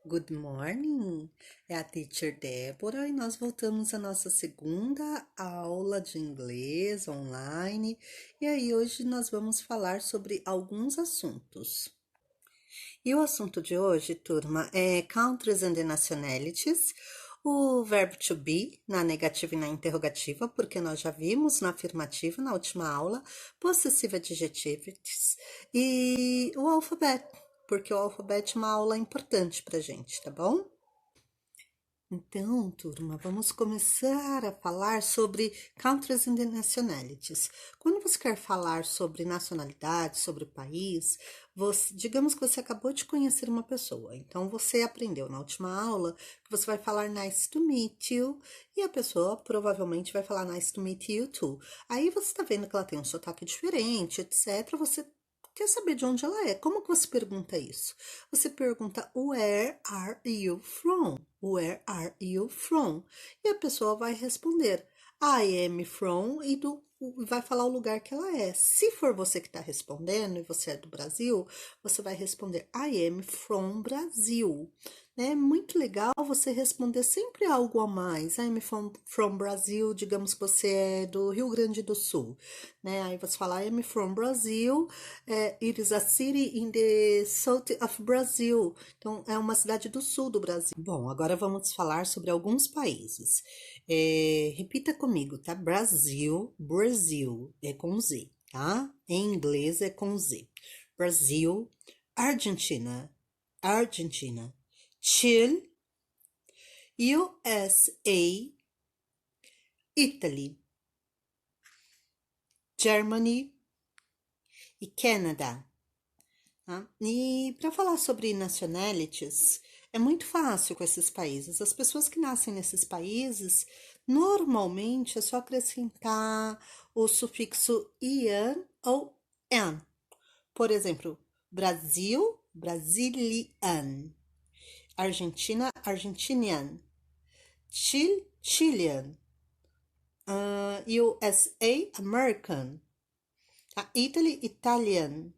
Good morning! É a Teacher Débora e nós voltamos à nossa segunda aula de inglês online. E aí, hoje nós vamos falar sobre alguns assuntos. E o assunto de hoje, turma, é Countries and Nationalities, o verbo to be na negativa e na interrogativa, porque nós já vimos na afirmativa na última aula, possessive adjectives e o alfabeto, porque o alfabeto é uma aula importante pra gente, tá bom? Então, turma, vamos começar a falar sobre countries and nationalities. Quando você quer falar sobre nacionalidade, sobre o país, digamos que você acabou de conhecer uma pessoa. Então, você aprendeu na última aula que você vai falar nice to meet you e a pessoa provavelmente vai falar nice to meet you too. Aí você está vendo que ela tem um sotaque diferente, etc. Você quer saber de onde ela é. Como que você pergunta isso? Você pergunta Where are you from? Where are you from? E a pessoa vai responder I am from e vai falar o lugar que ela é. Se for você que está respondendo e você é do Brasil, você vai responder I am from Brasil. É muito legal você responder sempre algo a mais. I am from Brasil, digamos que você é do Rio Grande do Sul, né? Aí você fala I am from Brazil, it is a city in the south of Brazil. Então, é uma cidade do sul do Brasil. Bom, agora vamos falar sobre alguns países. Repita comigo, tá? Brasil, Brasil, é com Z, tá? Em inglês é com Z. Brasil, Argentina, Argentina. Chile, USA, Italy, Germany e Canadá. Tá? E para falar sobre nationalities, é muito fácil com esses países. As pessoas que nascem nesses países, normalmente é só acrescentar o sufixo ian ou an. Por exemplo, Brasil, Brazilian. Argentina, Argentinian. Chile, Chilean. USA, American. Italy, Italian.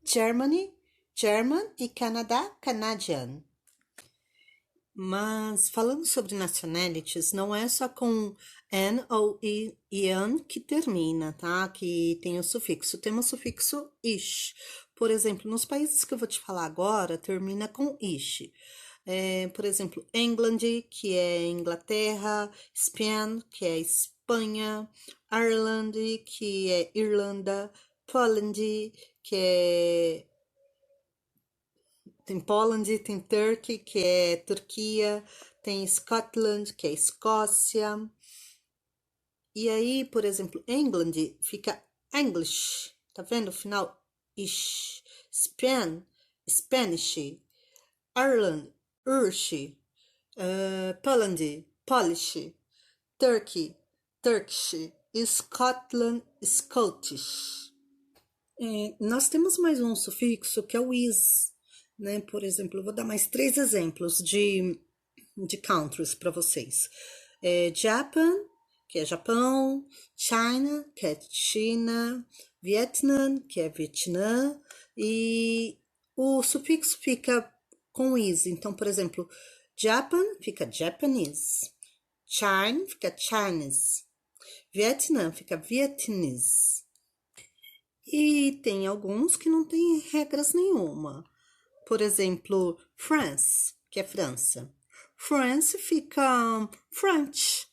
Germany, German e Canadá, Canadian. Mas falando sobre nationalities, não é só com an ou ian que termina, tá? Que tem o sufixo. Tem o sufixo ish. Por exemplo, nos países que eu vou te falar agora, termina com ish. Por exemplo, England, que é Inglaterra, Spain, que é Espanha, Ireland, que é Irlanda, Poland, que é tem Poland, tem Turkey, que é Turquia, tem Scotland, que é Escócia. E aí, por exemplo, England fica English, tá vendo o final? Ish. Spain, Spanish. Ireland, Irish. Poland, Polish. Turkey, Turkish. E Scotland, Scottish. Nós temos mais um sufixo que é o is, né? Por exemplo, eu vou dar mais três exemplos de countries para vocês. Japan, que é Japão, China, que é China, Vietnam, que é Vietnã, e o sufixo fica com is. Então, por exemplo, Japan fica Japanese, China fica Chinese, Vietnã fica Vietnamese. E tem alguns que não tem regras nenhuma. Por exemplo, France, que é França. France fica French,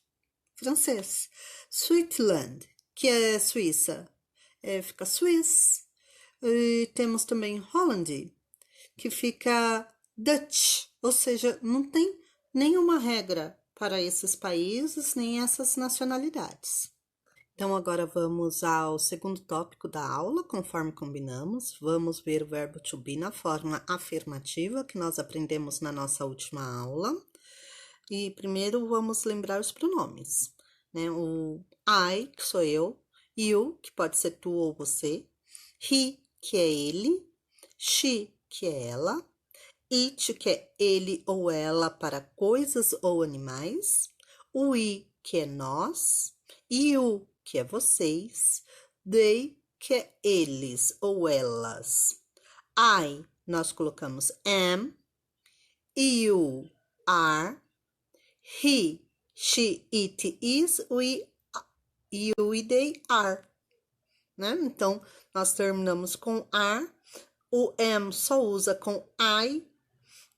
francês. Switzerland, que é Suíça, fica Swiss. E temos também Holland, que fica Dutch, ou seja, não tem nenhuma regra para esses países nem essas nacionalidades. Então, agora vamos ao segundo tópico da aula, conforme combinamos. Vamos ver o verbo to be na forma afirmativa que nós aprendemos na nossa última aula. E primeiro vamos lembrar os pronomes, né? O I, que sou eu, you, que pode ser tu ou você, he, que é ele, she, que é ela, it, que é ele ou ela para coisas ou animais, o we, que é nós, you, que é vocês, they, que é eles ou elas. I, nós colocamos am, you are, he, she, it, is, we, you e they are, né? Então, nós terminamos com are, o am só usa com I,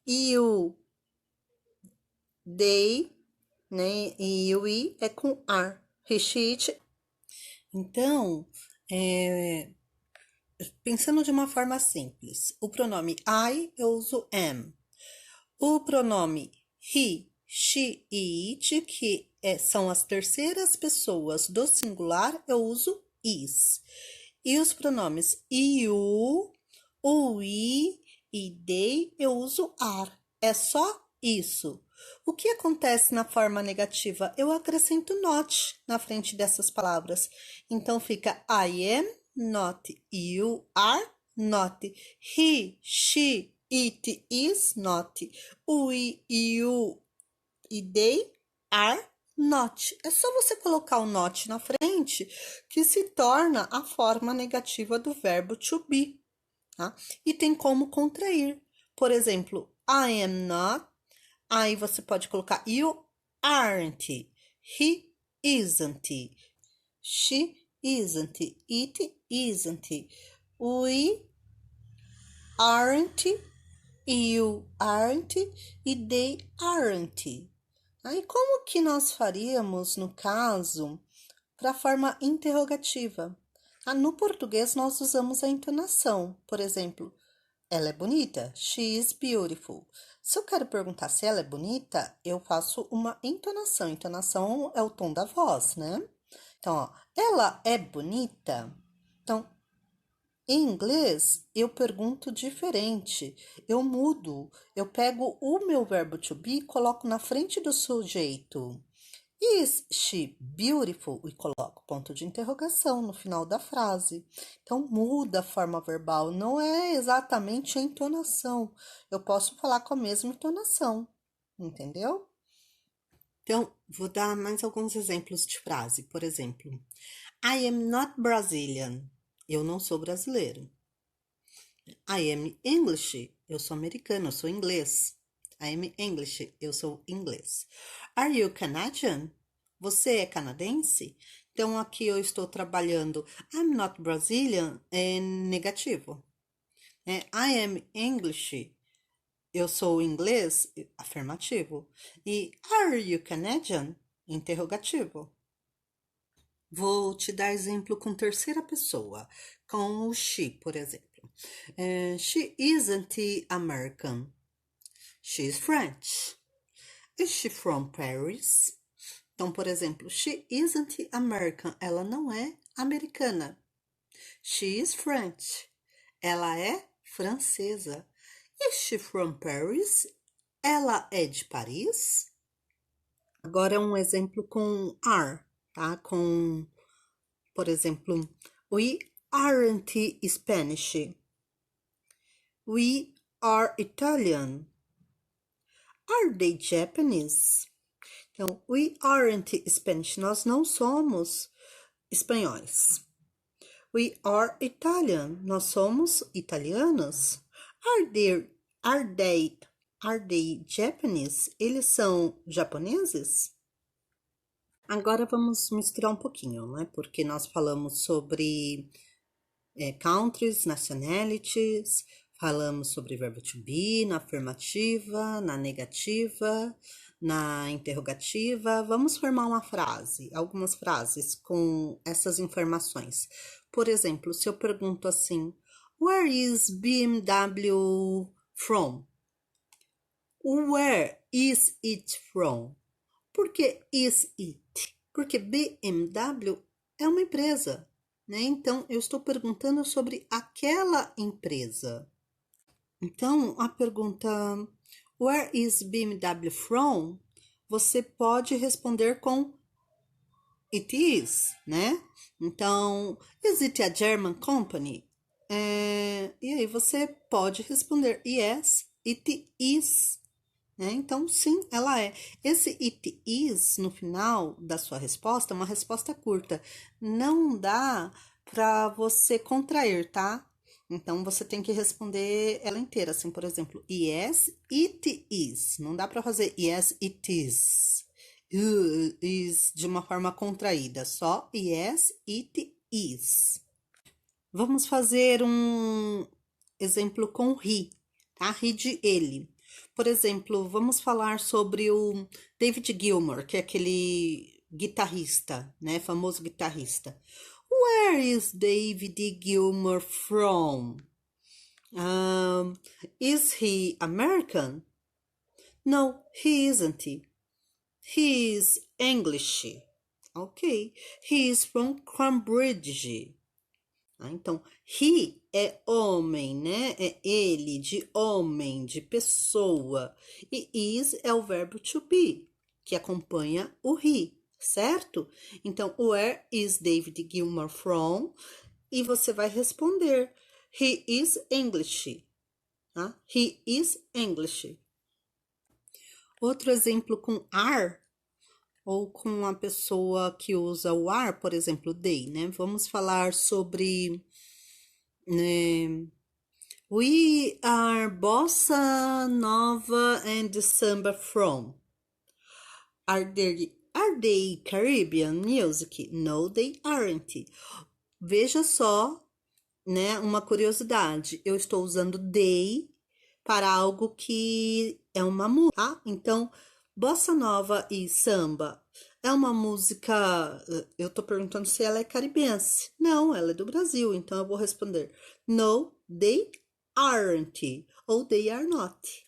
you, they, né? E o I é com are, he, she, it. Então, pensando de uma forma simples, o pronome I eu uso am, o pronome he, she e it, que são as terceiras pessoas do singular, eu uso is. E os pronomes you, o we e they, eu uso are. É só isso. O que acontece na forma negativa? Eu acrescento not na frente dessas palavras. Então fica I am not, you are not, he, she, it is not, we, you e they are not. É só você colocar o not na frente que se torna a forma negativa do verbo to be, tá? E tem como contrair. Por exemplo, I am not. Aí você pode colocar you aren't, he isn't, she isn't, it isn't, we aren't, you aren't e they aren't. Aí como que nós faríamos no caso para a forma interrogativa? No português nós usamos a entonação. Por exemplo, ela é bonita? She is beautiful. Se eu quero perguntar se ela é bonita, eu faço uma entonação. Entonação é o tom da voz, né? Então, ó, ela é bonita? Então, em inglês, eu pergunto diferente. Eu mudo. Eu pego o meu verbo to be e coloco na frente do sujeito. Is she beautiful? E coloco ponto de interrogação no final da frase. Então, muda a forma verbal, não é exatamente a entonação. Eu posso falar com a mesma entonação, entendeu? Então, vou dar mais alguns exemplos de frase. Por exemplo, I am not Brazilian. Eu não sou brasileiro. I am English. Eu sou americano, eu sou inglês. I am English. Eu sou inglês. Are you Canadian? Você é canadense? Então, aqui eu estou trabalhando I'm not Brazilian é negativo. I am English. Eu sou inglês? Afirmativo. E Are you Canadian? Interrogativo. Vou te dar exemplo com terceira pessoa, com o she, por exemplo. She isn't American. She's French. Is she from Paris? Então, por exemplo, she isn't American. Ela não é americana. She is French. Ela é francesa. Is she from Paris? Ela é de Paris? Agora um exemplo com are, tá? Com, por exemplo, we aren't Spanish. We are Italian. Are they Japanese? Então, we aren't Spanish. Nós não somos espanhóis. We are Italian. Nós somos italianos. Are they Japanese? Eles são japoneses? Agora vamos misturar um pouquinho, né? Porque nós falamos sobre countries, nationalities, falamos sobre verbo to be, na afirmativa, na negativa, na interrogativa. Vamos formar uma frase, algumas frases com essas informações. Por exemplo, se eu pergunto assim, where is BMW from? Where is it from? Por que is it? Porque BMW é uma empresa, né? Então, eu estou perguntando sobre aquela empresa. Então, a pergunta where is BMW from? Você pode responder com it is, né? Então, is it a German company? E aí você pode responder yes, it is. Então, sim, ela é. Esse it is no final da sua resposta é uma resposta curta. Não dá para você contrair, tá? Então, você tem que responder ela inteira, assim, por exemplo, yes, it is. Não dá para fazer yes, it is. Is de uma forma contraída, só yes, it is. Vamos fazer um exemplo com he, tá? He de ele. Por exemplo, vamos falar sobre o David Gilmour, que é aquele guitarrista, né? Famoso guitarrista. Where is David Gilmour from? Is he American? No, he isn't. He is English. Ok. He is from Cambridge. Então, he é homem, né? É ele, de homem, de pessoa. E is é o verbo to be, que acompanha o he, certo? Então, where is David Gilmour from? E você vai responder, he is English. Tá? He is English. Outro exemplo com are, ou com a pessoa que usa o are, por exemplo, they, né? Vamos falar sobre, né? We are bossa nova and samba from. Are they Caribbean music? No, they aren't. Veja só, né? Uma curiosidade. Eu estou usando they para algo que é uma música, tá? Então, bossa nova e samba é uma música. Eu tô perguntando se ela é caribense. Não, ela é do Brasil. Então, eu vou responder: No, they aren't. Ou they are not.